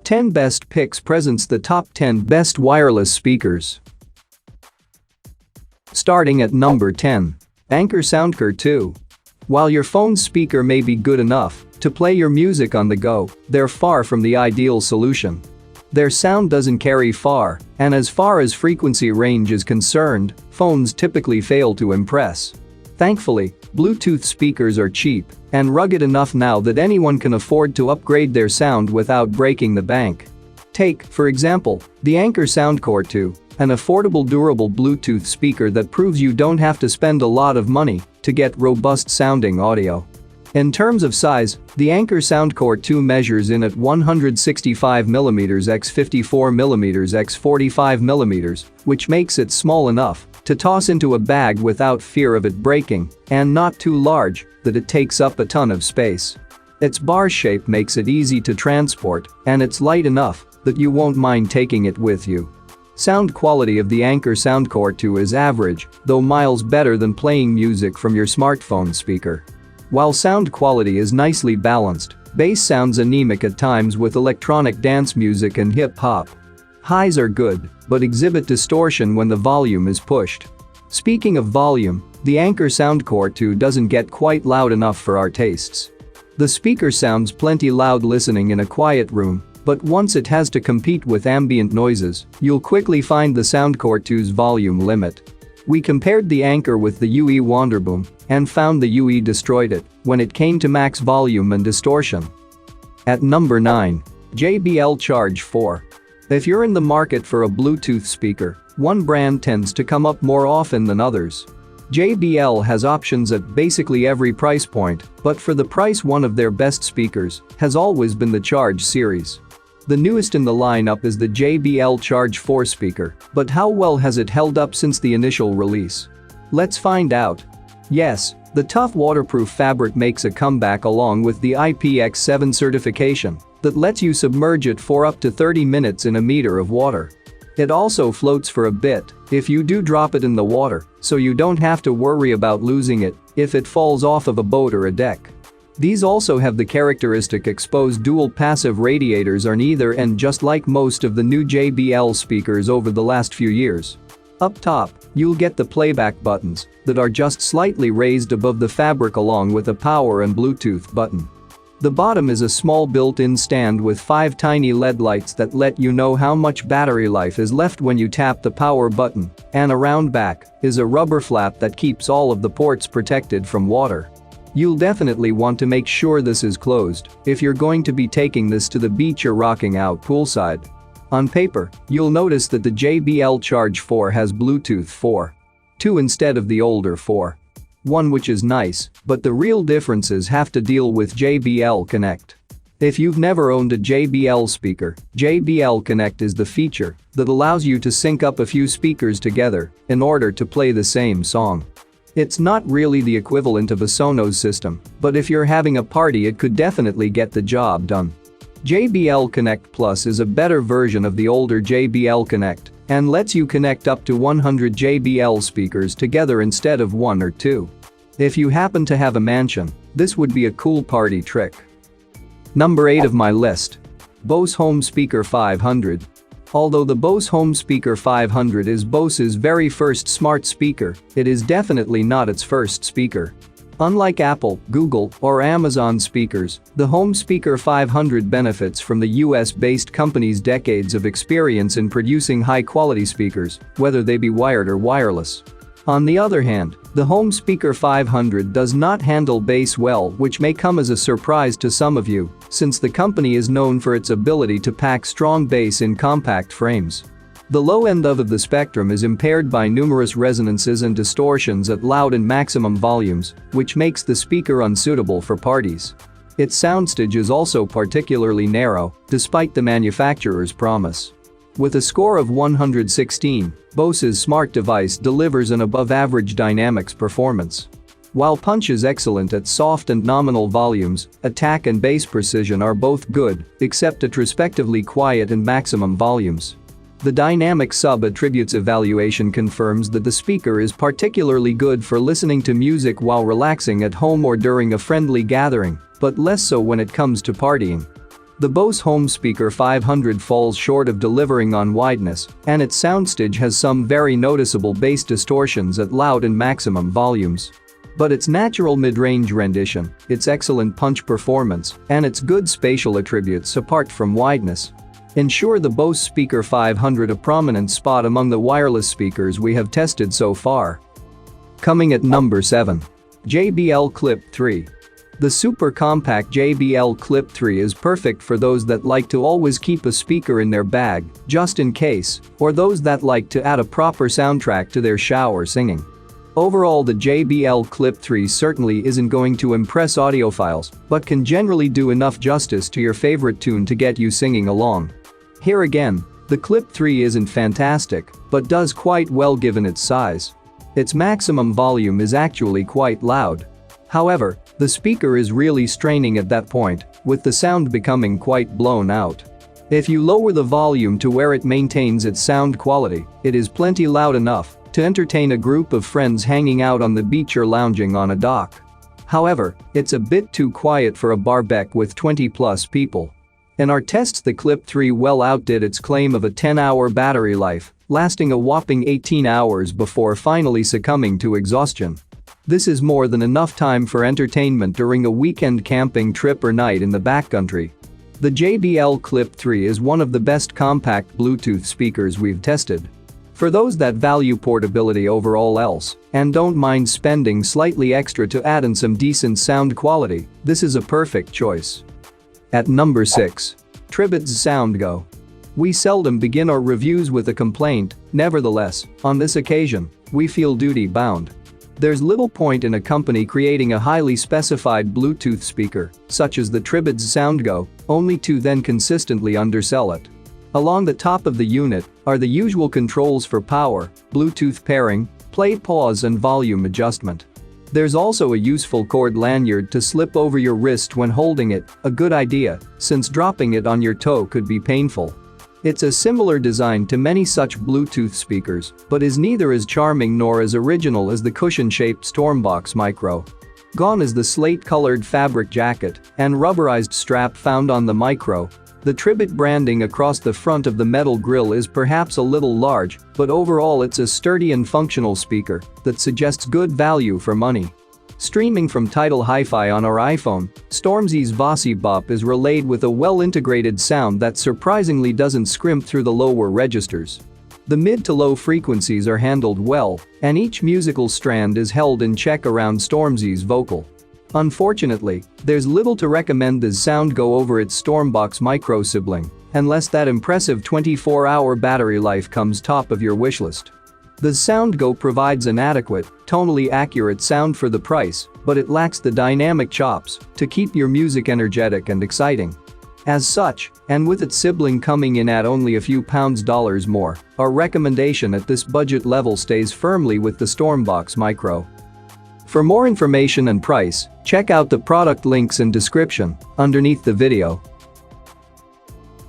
10 Best Picks presents the top 10 best wireless speakers. Starting at number 10. Anker Soundcore 2. While your phone's speaker may be good enough to play your music on the go, they're far from the ideal solution. Their sound doesn't carry far, and as far as frequency range is concerned, phones typically fail to impress. Thankfully, Bluetooth speakers are cheap and rugged enough now that anyone can afford to upgrade their sound without breaking the bank. Take, for example, the Anker Soundcore 2, an affordable durable Bluetooth speaker that proves you don't have to spend a lot of money to get robust sounding audio. In terms of size, the Anker Soundcore 2 measures in at 165mm x 54mm x 45mm, which makes it small enough to toss into a bag without fear of it breaking, and not too large that it takes up a ton of space. Its bar shape makes it easy to transport, and it's light enough that you won't mind taking it with you. Sound quality of the Anker Soundcore 2 is average, though miles better than playing music from your smartphone speaker. While sound quality is nicely balanced, bass sounds anemic at times with electronic dance music and hip-hop. Highs are good, but exhibit distortion when the volume is pushed. Speaking of volume, the Anker Soundcore 2 doesn't get quite loud enough for our tastes. The speaker sounds plenty loud listening in a quiet room, but once it has to compete with ambient noises, you'll quickly find the Soundcore 2's volume limit. We compared the Anker with the UE Wonderboom and found the UE destroyed it when it came to max volume and distortion. At number 9. JBL Charge 4. If you're in the market for a Bluetooth speaker, one brand tends to come up more often than others. JBL has options at basically every price point, but for the price one of their best speakers has always been the Charge series. The newest in the lineup is the JBL Charge 4 speaker, but how well has it held up since the initial release? Let's find out. Yes, the tough waterproof fabric makes a comeback along with the IPX7 certification that lets you submerge it for up to 30 minutes in a meter of water. It also floats for a bit if you do drop it in the water, so you don't have to worry about losing it if it falls off of a boat or a deck. These also have the characteristic exposed dual passive radiators on either end, just like most of the new JBL speakers over the last few years. Up top, you'll get the playback buttons that are just slightly raised above the fabric along with a power and Bluetooth button. The bottom is a small built-in stand with 5 tiny LED lights that let you know how much battery life is left when you tap the power button, and around back is a rubber flap that keeps all of the ports protected from water. You'll definitely want to make sure this is closed if you're going to be taking this to the beach or rocking out poolside. On paper, you'll notice that the JBL Charge 4 has Bluetooth 4.2 instead of the older 4.1, which is nice, but the real differences have to deal with JBL Connect. If you've never owned a JBL speaker, JBL Connect is the feature that allows you to sync up a few speakers together in order to play the same song. It's not really the equivalent of a Sonos system, but if you're having a party it could definitely get the job done. JBL Connect Plus is a better version of the older JBL Connect and lets you connect up to 100 JBL speakers together instead of 1 or 2. If you happen to have a mansion, this would be a cool party trick. Number 8 of my list. Bose Home Speaker 500. Although the Bose Home Speaker 500 is Bose's very first smart speaker, it is definitely not its first speaker. Unlike Apple, Google, or Amazon speakers, the Home Speaker 500 benefits from the US-based company's decades of experience in producing high-quality speakers, whether they be wired or wireless. On the other hand, the Home Speaker 500 does not handle bass well, which may come as a surprise to some of you, since the company is known for its ability to pack strong bass in compact frames. The low end of the spectrum is impaired by numerous resonances and distortions at loud and maximum volumes, which makes the speaker unsuitable for parties. Its soundstage is also particularly narrow, despite the manufacturer's promise. With a score of 116, Bose's smart device delivers an above-average dynamics performance. While punch is excellent at soft and nominal volumes, attack and bass precision are both good, except at respectively quiet and maximum volumes. The dynamic sub-attributes evaluation confirms that the speaker is particularly good for listening to music while relaxing at home or during a friendly gathering, but less so when it comes to partying. The Bose Home Speaker 500 falls short of delivering on wideness, and its soundstage has some very noticeable bass distortions at loud and maximum volumes. But its natural mid-range rendition, its excellent punch performance, and its good spatial attributes apart from wideness ensure the Bose Speaker 500 a prominent spot among the wireless speakers we have tested so far. Coming at number 7. JBL Clip 3. The super compact JBL Clip 3 is perfect for those that like to always keep a speaker in their bag, just in case, or those that like to add a proper soundtrack to their shower singing. Overall, the JBL Clip 3 certainly isn't going to impress audiophiles, but can generally do enough justice to your favorite tune to get you singing along. Here again, the Clip 3 isn't fantastic, but does quite well given its size. Its maximum volume is actually quite loud. However, the speaker is really straining at that point, with the sound becoming quite blown out. If you lower the volume to where it maintains its sound quality, it is plenty loud enough to entertain a group of friends hanging out on the beach or lounging on a dock. However, it's a bit too quiet for a barbecue with 20+ people. In our tests, the Clip 3 well outdid its claim of a 10-hour battery life, lasting a whopping 18 hours before finally succumbing to exhaustion. This is more than enough time for entertainment during a weekend camping trip or night in the backcountry. The JBL Clip 3 is one of the best compact Bluetooth speakers we've tested. For those that value portability over all else and don't mind spending slightly extra to add in some decent sound quality, this is a perfect choice. At number 6. Tribits SoundGo. We seldom begin our reviews with a complaint, nevertheless, on this occasion, we feel duty-bound. There's little point in a company creating a highly specified Bluetooth speaker, such as the Tribits SoundGo, only to then consistently undersell it. Along the top of the unit are the usual controls for power, Bluetooth pairing, play pause and volume adjustment. There's also a useful cord lanyard to slip over your wrist when holding it, a good idea, since dropping it on your toe could be painful. It's a similar design to many such Bluetooth speakers, but is neither as charming nor as original as the cushion-shaped Stormbox Micro. Gone is the slate-colored fabric jacket and rubberized strap found on the Micro. The Tribit branding across the front of the metal grille is perhaps a little large, but overall it's a sturdy and functional speaker that suggests good value for money. Streaming from Tidal Hi-Fi on our iPhone, Stormzy's Vossi Bop is relayed with a well-integrated sound that surprisingly doesn't scrimp through the lower registers. The mid to low frequencies are handled well, and each musical strand is held in check around Stormzy's vocal. Unfortunately, there's little to recommend this SoundGo over its Stormbox Micro sibling, unless that impressive 24-hour battery life comes top of your wishlist. The SoundGo provides an adequate, tonally accurate sound for the price, but it lacks the dynamic chops to keep your music energetic and exciting. As such, and with its sibling coming in at only a few dollars more, our recommendation at this budget level stays firmly with the Stormbox Micro. For more information and price, check out the product links in description underneath the video.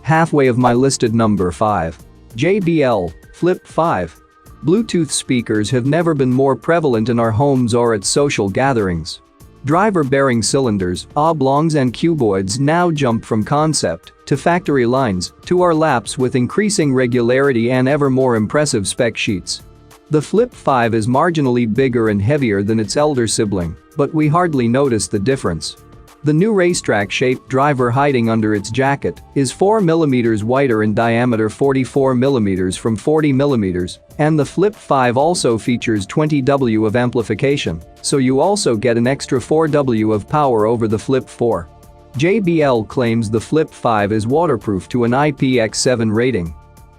Halfway of my listed number 5. JBL Flip 5. Bluetooth speakers have never been more prevalent in our homes or at social gatherings. Driver-bearing cylinders, oblongs and cuboids now jump from concept to factory lines to our laps with increasing regularity and ever more impressive spec sheets. The Flip 5 is marginally bigger and heavier than its elder sibling, but we hardly notice the difference. The new racetrack-shaped driver hiding under its jacket is 4mm wider in diameter, 44mm from 40mm, and the Flip 5 also features 20W of amplification, so you also get an extra 4W of power over the Flip 4. JBL claims the Flip 5 is waterproof to an IPX7 rating.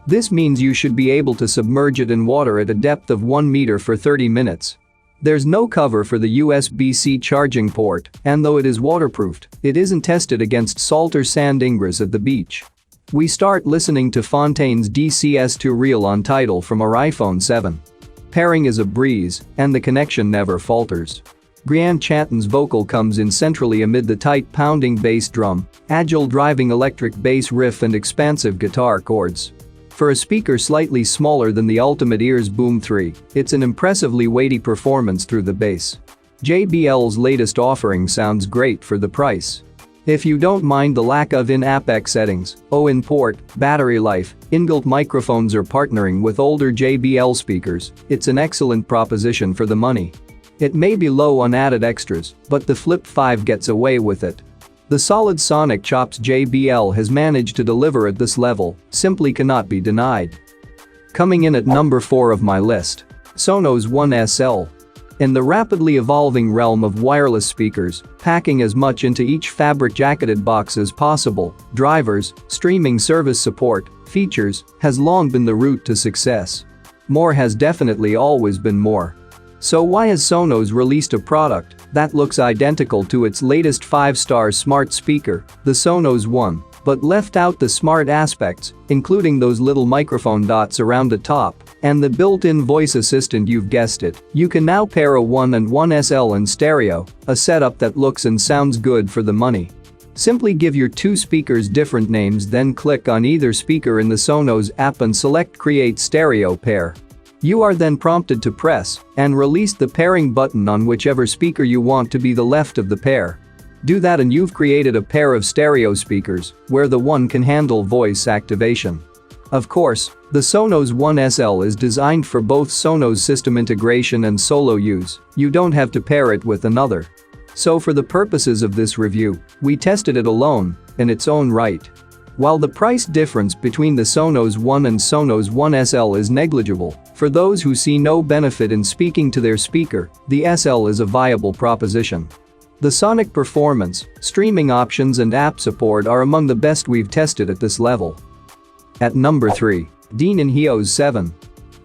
This means you should be able to submerge it in water at a depth of 1 meter for 30 minutes. There's no cover for the USB-C charging port, and though it is waterproofed, it isn't tested against salt or sand ingress at the beach. We start listening to Fontaine's DCS2 reel on Tidal from our iPhone 7. Pairing is a breeze, and the connection never falters. Brianne Chanton's vocal comes in centrally amid the tight pounding bass drum, agile driving electric bass riff and expansive guitar chords. For a speaker slightly smaller than the Ultimate Ears Boom 3, it's an impressively weighty performance through the bass. JBL's latest offering sounds great for the price. If you don't mind the lack of in-app settings, in-port, battery life, inbuilt microphones or partnering with older JBL speakers, it's an excellent proposition for the money. It may be low on added extras, but the Flip 5 gets away with it. The solid sonic chops JBL has managed to deliver at this level simply cannot be denied. Coming in at number 4 of my list. Sonos One SL. In the rapidly evolving realm of wireless speakers, packing as much into each fabric-jacketed box as possible, drivers, streaming service support, features, has long been the route to success. More has definitely always been more. So why has Sonos released a product that looks identical to its latest 5-star smart speaker, the Sonos One, but left out the smart aspects, including those little microphone dots around the top and the built-in voice assistant? You've guessed it, you can now pair a One and One SL in stereo, a setup that looks and sounds good for the money. Simply give your two speakers different names, then click on either speaker in the Sonos app and select Create Stereo Pair. You are then prompted to press and release the pairing button on whichever speaker you want to be the left of the pair. Do that and you've created a pair of stereo speakers where the one can handle voice activation. Of course, the Sonos One SL is designed for both Sonos system integration and solo use. You don't have to pair it with another. So for the purposes of this review, we tested it alone in its own right. While the price difference between the Sonos One and Sonos One SL is negligible, for those who see no benefit in speaking to their speaker, the SL is a viable proposition. The sonic performance, streaming options and app support are among the best we've tested at this level. At number 3. Denon HEOS 7.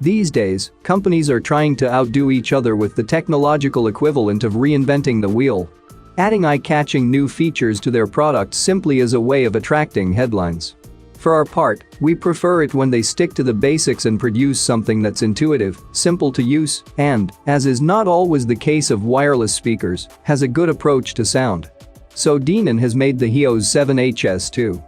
These days, companies are trying to outdo each other with the technological equivalent of reinventing the wheel. Adding eye-catching new features to their products simply as a way of attracting headlines. For our part, we prefer it when they stick to the basics and produce something that's intuitive, simple to use, and, as is not always the case of wireless speakers, has a good approach to sound. So Denon has made the HEOS 7 HS2.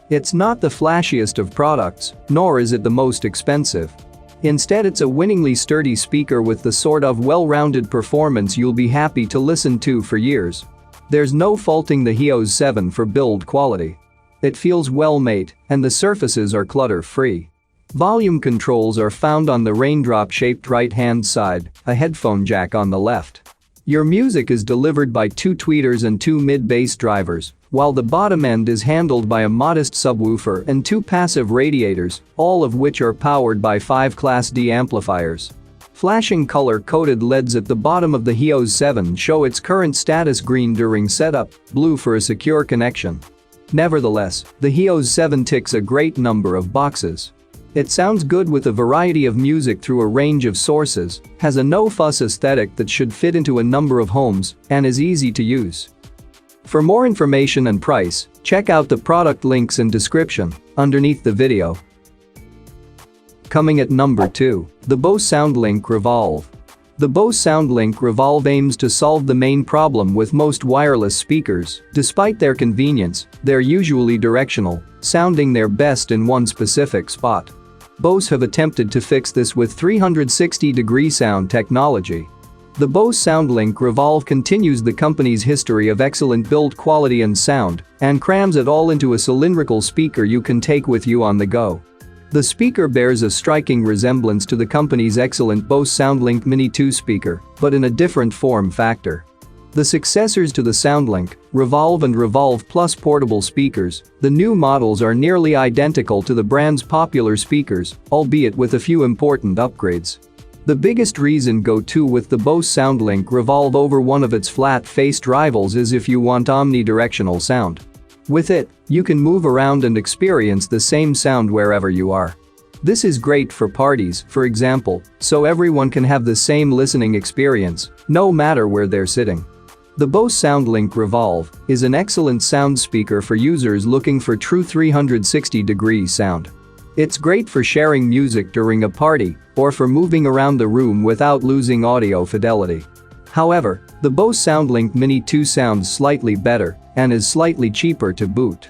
It's not the flashiest of products, nor is it the most expensive. Instead, it's a winningly sturdy speaker with the sort of well-rounded performance you'll be happy to listen to for years. There's no faulting the HEOS 7 for build quality. It feels well made, and the surfaces are clutter-free. Volume controls are found on the raindrop-shaped right-hand side, a headphone jack on the left. Your music is delivered by 2 tweeters and 2 mid-bass drivers, while the bottom end is handled by a modest subwoofer and 2 passive radiators, all of which are powered by 5 Class D amplifiers. Flashing color-coded LEDs at the bottom of the HEOS 7 show its current status: green during setup, blue for a secure connection. Nevertheless, the HEOS 7 ticks a great number of boxes. It sounds good with a variety of music through a range of sources, has a no-fuss aesthetic that should fit into a number of homes, and is easy to use. For more information and price, check out the product links in description underneath the video. Coming at number 2, the Bose SoundLink Revolve. The Bose SoundLink Revolve aims to solve the main problem with most wireless speakers. Despite their convenience, they're usually directional, sounding their best in one specific spot. Bose have attempted to fix this with 360-degree sound technology. The Bose SoundLink Revolve continues the company's history of excellent build quality and sound and crams it all into a cylindrical speaker you can take with you on the go. The speaker bears a striking resemblance to the company's excellent Bose SoundLink Mini 2 speaker, but in a different form factor. The successors to the SoundLink, Revolve and Revolve Plus portable speakers, the new models are nearly identical to the brand's popular speakers, albeit with a few important upgrades. The biggest reason go to with the Bose SoundLink Revolve over one of its flat-faced rivals is if you want omnidirectional sound. With it, you can move around and experience the same sound wherever you are. This is great for parties, for example, so everyone can have the same listening experience, no matter where they're sitting. The Bose SoundLink Revolve is an excellent sound speaker for users looking for true 360-degree sound. It's great for sharing music during a party or for moving around the room without losing audio fidelity. However, the Bose SoundLink Mini 2 sounds slightly better and is slightly cheaper to boot.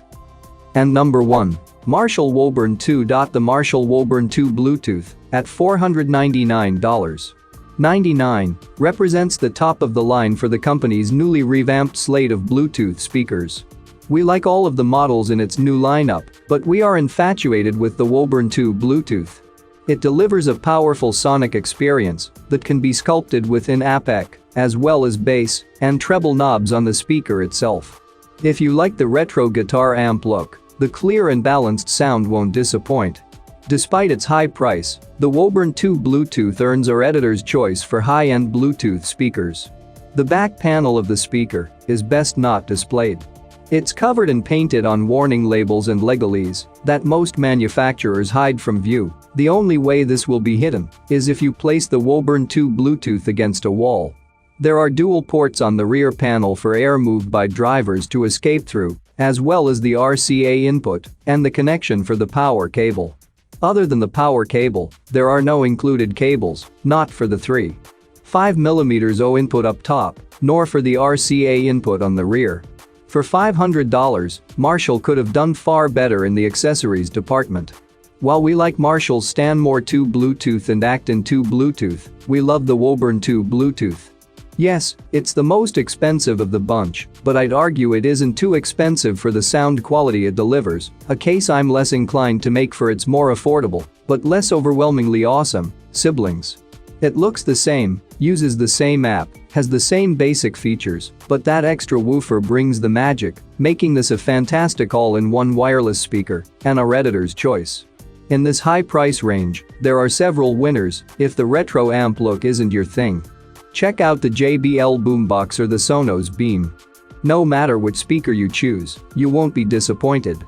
And number 1. Marshall Woburn 2. The Marshall Woburn 2 Bluetooth at $499.99 represents the top of the line for the company's newly revamped slate of Bluetooth speakers. We like all of the models in its new lineup, but we are infatuated with the Woburn 2 Bluetooth. It delivers a powerful sonic experience that can be sculpted within APEC, as well as bass and treble knobs on the speaker itself. If you like the retro guitar amp look, the clear and balanced sound won't disappoint. Despite its high price, the Woburn 2 Bluetooth earns our editor's choice for high-end Bluetooth speakers. The back panel of the speaker is best not displayed. It's covered and painted on warning labels and legalese that most manufacturers hide from view. The only way this will be hidden is if you place the Woburn 2 Bluetooth against a wall. There are dual ports on the rear panel for air moved by drivers to escape through, as well as the RCA input and the connection for the power cable. Other than the power cable, there are no included cables, not for the 3.5mm O input up top, nor for the RCA input on the rear. For $500, Marshall could have done far better in the accessories department. While we like Marshall's Stanmore 2 Bluetooth and Acton 2 Bluetooth, we love the Woburn 2 Bluetooth. Yes, it's the most expensive of the bunch, but I'd argue it isn't too expensive for the sound quality it delivers, a case I'm less inclined to make for its more affordable, but less overwhelmingly awesome, siblings. It looks the same, uses the same app, has the same basic features, but that extra woofer brings the magic, making this a fantastic all-in-one wireless speaker and our editor's choice. In this high price range, there are several winners if the retro amp look isn't your thing. Check out the JBL Boombox or the Sonos Beam. No matter which speaker you choose, you won't be disappointed.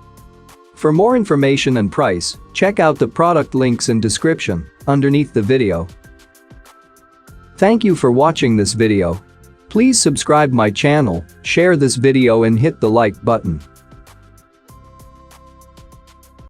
For more information and price, check out the product links in description underneath the video. Thank you for watching this video. Please subscribe my channel, share this video and hit the like button.